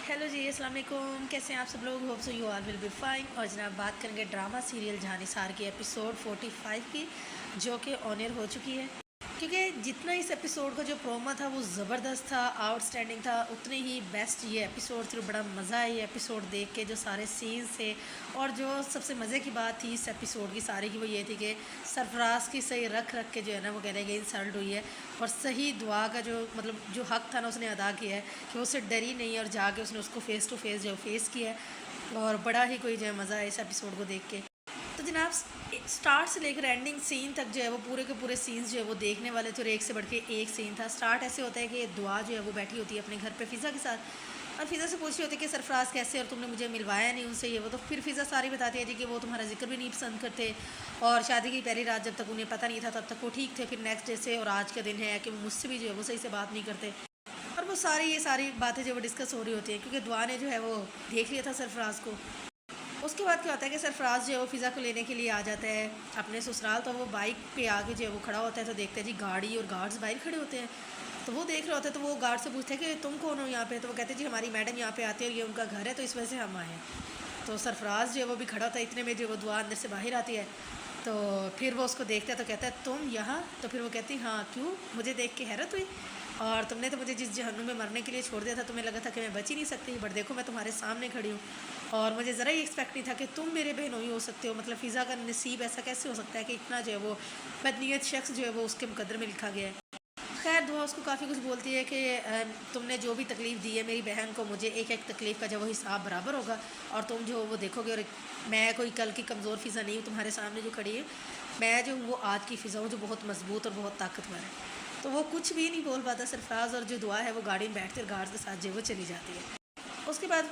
Hello जी, अस्सलाम वालेकुम। कैसे हैं आप सब लोग? Hope so you all will be fine. और जनाब बात करेंगे ड्रामा सीरियल झांसार की एपिसोड 45 की, जो कि ऑन एयर हो चुकी है। क्योंकि जितना इस एपिसोड का जो प्रोमो था वो ज़बरदस्त था, आउटस्टैंडिंग था, उतने ही बेस्ट ये एपिसोड थी। बड़ा मज़ा आया ये एपिसोड देख के, जो सारे सीन्स थे। और जो सबसे मज़े की बात थी इस एपिसोड की सारी की वो ये थी कि सरफराज की सही रख रख के जो है ना वो कहने कि इंसल्ट हुई है। और सही दुआ का जो मतलब जो हक था ना उसने अदा किया है कि वो उससे डरी नहीं है और जाके उसने उसको फ़ेस टू फेस जो फेस किया है। और बड़ा ही कोई जो है मज़ा है इस एपिसोड को देख के। तो जनाब स्टार्ट से लेकर एंडिंग सीन तक जो है वो पूरे के पूरे सीन्स जो है वो देखने वाले थे, और एक से बढ़ के एक सीन था। स्टार्ट ऐसे होता है कि दुआ जो है वो बैठी होती है अपने घर पे फ़िज़ा के साथ, और फ़िज़ा से पूछ रही होती है कि सरफराज कैसे, और तुमने मुझे मिलवाया नहीं उनसे ये वो। तो फिर फ़िज़ा सारी बताती है जी कि वो तुम्हारा जिक्र भी नहीं पसंद करते, और शादी की पहली रात जब तक उन्हें पता नहीं था तब तक वो ठीक थे, फिर नेक्स्ट डे से और आज का दिन है कि वो मुझसे भी जो है वो सही से बात नहीं करते। और वो ये सारी बातें जो वो डिस्कस हो रही होती हैं, क्योंकि दुआ ने जो है वो देख लिया था सरफराज को। उसके बाद क्या होता है कि सरफराज जो है वो फ़िज़ा को लेने के लिए आ जाता है अपने ससुराल। तो वो बाइक पे आके जो है वो खड़ा होता है, तो देखते हैं जी गाड़ी और गार्ड्स बाहर खड़े होते हैं। तो वो देख रहे होते हैं, तो वो गार्ड से पूछते हैं कि तुम कौन हो यहाँ पे। तो वो कहते हैं जी हमारी मैडम यहाँ पे आती है और ये उनका घर है, तो इस वजह से हम आए हैं। तो सरफराज जो है वो भी खड़ा होता है, इतने में जो वो दुआ अंदर से बाहर आती है। तो फिर वो उसको देखता है तो कहता है तुम यहाँ। तो फिर वो कहती है हाँ क्यों, मुझे देख के हैरत हुई, और तुमने तो मुझे जिस जहन्नुम में मरने के लिए छोड़ दिया था तुम्हें लगा था कि मैं बच ही नहीं सकती, बट देखो मैं तुम्हारे सामने खड़ी हूँ। और मुझे ज़रा ही एक्सपेक्ट नहीं था कि तुम मेरे बहनोई हो सकते हो। मतलब फ़िज़ा का नसीब ऐसा कैसे हो सकता है कि इतना जो है वो बदनीयत शख्स जो है वो उसके मुकद्दर में लिखा गया है। खैर दुआ उसको काफ़ी कुछ बोलती है कि तुमने जो भी तकलीफ़ दी है मेरी बहन को, मुझे एक एक तकलीफ़ का जब वो हिसाब बराबर होगा, और तुम जो वो देखोगे। और मैं कोई कल की कमज़ोर फ़िज़ा नहीं हूँ तुम्हारे सामने जो खड़ी है, मैं जो हूँ वो आज की फ़िज़ा हूँ जो बहुत मजबूत और बहुत ताकतवर है। तो वो कुछ भी नहीं बोल पाता सरफराज, और जो दुआ है वो गाड़ी में बैठते गार्ड के साथ जो है वो चली जाती है। उसके बाद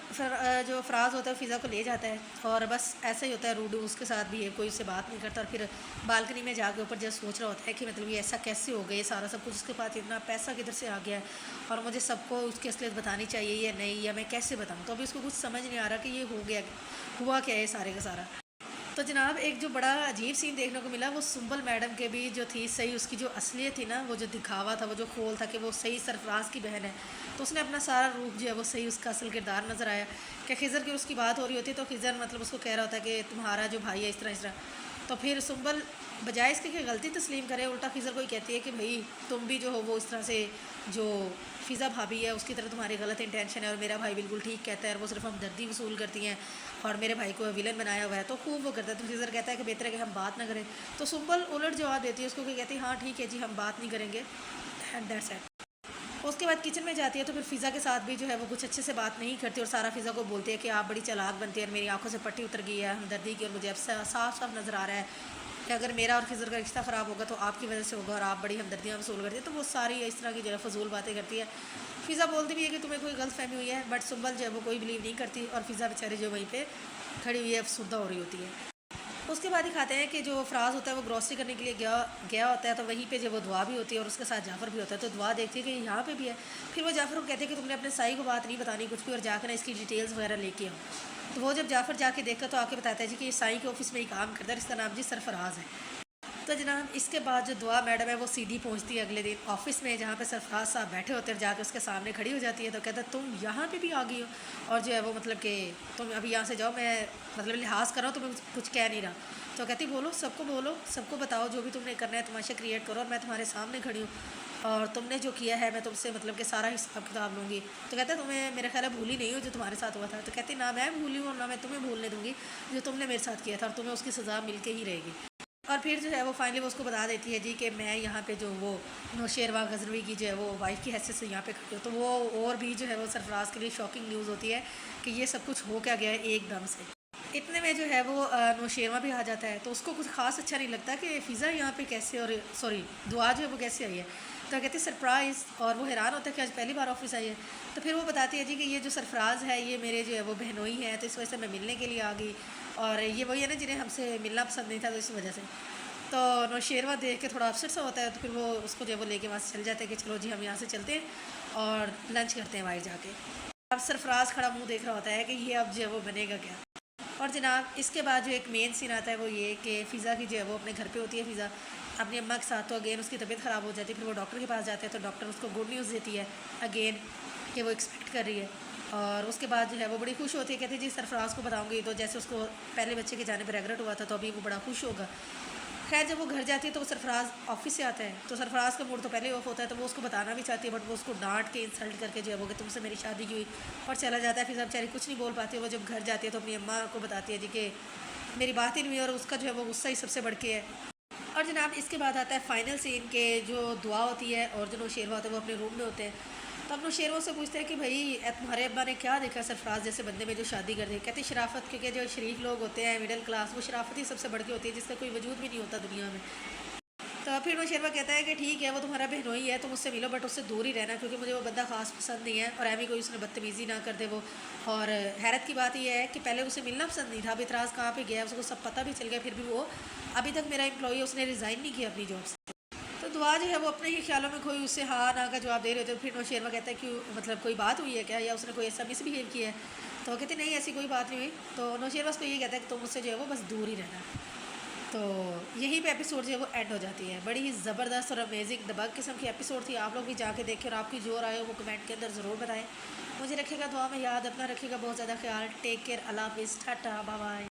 जो फराज होता है फ़िज़ा को ले जाता है, और बस ऐसा ही होता है। रूडू उसके साथ भी है, कोई उससे बात नहीं करता। और फिर बालकनी में जाके ऊपर जब सोच रहा होता है कि मतलब ये ऐसा कैसे हो गया, ये सारा सब कुछ उसके पास, इतना पैसा किधर से आ गया है, और मुझे सबको उसकी असलियत बतानी चाहिए या नहीं, या मैं कैसे बताऊँ। तो अभी उसको कुछ समझ नहीं आ रहा कि ये हो गया, हुआ क्या है सारे का सारा। तो जनाब एक जो बड़ा अजीब सीन देखने को मिला वो सुंबल मैडम के भी जो थी सही, उसकी जो असलियत थी ना, वो जो दिखावा था, वो जो खोल था कि वो सही सरफराज की बहन है। तो उसने अपना सारा रूप जो है वो सही उसका असल किरदार नज़र आया। कि खिज़र की उसकी बात हो रही होती है, तो खिज़र मतलब उसको कह रहा होता है कि तुम्हारा जो भाई है इस तरह इस तरह। तो फिर सुंबल बजाय इसके कि गलती तस्लीम करे, उल्टा खिज़र को ही कहती है कि भाई तुम भी जो हो वो इस तरह से जो फ़िज़ा भाभी है उसकी तरह तुम्हारी गलत इंटेंशन है, और मेरा भाई बिल्कुल ठीक कहता है, और वो सिर्फ हमदर्दी वसूल करती हैं, और मेरे भाई को विलन बनाया हुआ है। तो खूब वो करता है। तो खिज़र कहता है कि बेहतर है कि हम बात ना करें। तो सुंबल उलट जवाब देती है उसको कि कहती है हाँ ठीक है जी हम बात नहीं करेंगे, एंड दैट्स इट। उसके बाद किचन में जाती है, तो फिर फ़िज़ा के साथ भी जो है वो कुछ अच्छे से बात नहीं करती, और सारा फ़िज़ा को बोलती है कि आप बड़ी चालाक बनती है, और मेरी आंखों से पट्टी उतर गई है हमदर्दी की, और मुझे अब साफ साफ नज़र आ रहा है कि अगर मेरा और खिज़र का रिश्ता ख़राब होगा तो आपकी वजह से होगा, और आप बड़ी हमदर्दियाँ वसूल करती है। तो वो सारी इस तरह की जो है फजूल बातें करती है। फ़िज़ा बोलती भी है कि तुम्हें कोई गलत फहमी हुई है, बट सुंबल जो है वो कोई बिलीव नहीं करती, और फ़िज़ा बेचारी जो वहीं पर खड़ी हुई है अफसुर्दा हो रही होती है। उसके बाद दिखाते हैं कि जो फ़राज़ होता है वो ग्रॉसरी करने के लिए गया गया होता है, तो वहीं पे जो वो दुआ भी होती है, और उसके साथ जाफ़र भी होता है। तो दुआ देखती है कि यहाँ पे भी है। फिर वो जाफ़र को कहते हैं कि तुमने अपने साई को बात नहीं बतानी कुछ भी, और जाकर ना इसकी डिटेल्स वगैरह लेके आओ। तो वो जब जाफ़र जाके देखता तो आके बताता है जी कि ये साई के ऑफिस में ही काम करता है, इसका नाम जी सरफराज है। तो जनाब इसके बाद जो दुआ मैडम है वो सीधी पहुंचती है अगले दिन ऑफिस में, जहाँ पे सरफराज साहब बैठे होते हैं। जाके उसके सामने खड़ी हो जाती है, तो कहता है तुम यहाँ पे भी आ गई हो, और जो है वो मतलब कि तुम अभी यहाँ से जाओ, मैं मतलब लिहाज कर रहा हूँ, तुम्हें कुछ कह नहीं रहा। तो कहती बोलो, सबको बताओ जो भी तुमने करना है, तमाशा क्रिएट करो, और मैं तुम्हारे सामने खड़ी हूँ, और तुमने जो किया है मैं तुमसे मतलब कि सारा हिसाब किताब लूँगी। तो कहता है तुम्हें मेरा ख्याल है भूली नहीं हो जो तुम्हारे साथ हुआ था। तो कहती ना मैं भूली हूँ और ना मैं तुम्हें भूलने दूँगी जो तुमने मेरे साथ किया था, और तुम्हें उसकी सज़ा मिल के ही रहेगी। और फिर जो है वो फाइनली वो उसको बता देती है जी कि मैं यहाँ पे जो वो नौशेरवा गजनवी की जो है वो वाइफ की हैसियत से यहाँ पे खड़ी हूँ। तो वो और भी जो है वो सरफराज के लिए शॉकिंग न्यूज़ होती है कि ये सब कुछ हो क्या गया है एकदम से। इतने में जो है वो नौशेरवा भी आ जाता है, तो उसको कुछ खास अच्छा नहीं लगता कि फ़िज़ा यहाँ पे कैसे, और सॉरी दुआ जो है वो कैसे आई है। तो कहती है सरप्राइज़, और वो हैरान होता है कि आज पहली बार ऑफिस आई है। तो फिर वो बताती है जी कि ये जो सरफराज है ये मेरे जो है वो बहनोई है, तो इस वजह से मैं मिलने के लिए आ गई, और ये वही है ना जिन्हें हमसे मिलना पसंद नहीं था, तो इस वजह से। तो नौशेरवा देख के थोड़ा अपसेट सा होता है, तो फिर वो उसको जो है वो लेके वहाँ से चल जाते हैं कि चलो जी हम यहाँ से चलते हैं और लंच करते हैं बाहर जाके। अब सरफराज खड़ा मुंह देख रहा होता है कि ये अब जो है वो बनेगा क्या। और जनाब इसके बाद जो एक मेन सीन आता है वो ये कि फ़िज़ा की जो है वो अपने घर पे होती है। फ़िज़ा अपनी अम्मा के साथ, तो अगेन उसकी तबीयत ख़राब हो जाती है। फिर वो डॉक्टर के पास जाते हैं, तो डॉक्टर उसको गुड न्यूज़ देती है अगेन कि वो एक्सपेक्ट कर रही है। اور اس کے بعد جو ہے وہ بڑی خوش ہوتی ہے، کہتی ہے جی سرفراز کو بتاؤں گی، تو جیسے اس کو پہلے بچے کے جانے پہ ریگریٹ ہوا تھا تو ابھی وہ بڑا خوش ہوگا۔ خیر جب وہ گھر جاتی ہے تو وہ سرفراز آفس سے آتا ہے، تو سرفراز کا موڈ تو پہلے آف ہوتا ہے، تو وہ اس کو بتانا بھی چاہتی ہے بٹ وہ اس کو ڈانٹ کے انسلٹ کر کے جو ہے وہ کہ تم سے میری شادی کی ہوئی، اور چلا جاتا ہے۔ پھر سب بیچاری کچھ نہیں بول پاتی ہے، وہ جب گھر جاتی ہے تو اپنی اماں کو بتاتی ہے جی کہ میری بات ہی نہیں ہوئی، اور اس کا جو ہے وہ غصہ ہی سب سے بڑھ کے ہے۔ اور جناب اس کے بعد آتا ہے فائنل سین کے جو دعا ہوتی ہے اور جو نوشیروہ ہوتے ہیں وہ اپنے روم میں ہوتے ہیں، تو اب نوشیروہ سے پوچھتے ہیں کہ بھائی تمہارے ابا نے کیا دیکھا سرفراز جیسے بندے میں جو شادی کر دی؟ کہتے ہیں شرافت، کیونکہ جو شریف لوگ ہوتے ہیں مڈل کلاس، وہ شرافت ہی سب سے بڑھ کے ہوتی ہے جس کا کوئی وجود بھی نہیں ہوتا دنیا میں۔ تو پھر نوشیروہ کہتا ہے کہ ٹھیک ہے وہ تمہارا بہنوئی ہے، تم اس سے ملو بٹ اس سے دور ہی رہنا، کیونکہ مجھے وہ بندہ خاص پسند نہیں ہے، اور ایویں کوئی اس نے بدتمیزی نہ کر دے وہ۔ اور حیرت کی بات یہ ہے کہ پہلے اسے ملنا پسند نہیں تھا، اب اعتراض کہاں پہ گیا، اس کو سب پتہ بھی چل گیا، پھر بھی وہ ابھی تک میرا امپلائی ہے، اس نے ریزائن نہیں کیا اپنی جاب سے۔ تو دعا جو ہے وہ اپنے ہی خیالوں میں کھوئی، اس سے ہاں نہ کا جواب دے رہے تھے۔ پھر نوشیروہ کہتا ہے کہ مطلب کوئی بات ہوئی ہے کیا، یا اس نے کوئی ایسا مس بہیو کیا ہے؟ تو وہ کہتے نہیں ایسی کوئی بات نہیں ہوئی۔ تو نوشیروہ اس کو یہ کہتا ہے کہ تم مجھ سے جو ہے وہ بس دور ہی رہنا۔ تو یہیں پہ ایپیسوڈ جو ہے وہ اینڈ ہو جاتی ہے۔ بڑی ہی زبردست اور امیزنگ دبنگ قسم کی ایپیسوڈ تھی، آپ لوگ بھی جا کے دیکھیں، اور آپ کی جو رائے ہو وہ کمنٹ کے اندر ضرور بتائیں۔ مجھے رکھے گا دعا میں یاد، اپنا رکھے گا بہت زیادہ خیال۔ ٹیک کیئر، اللہ حافظ، ٹاٹا، بائے بائے۔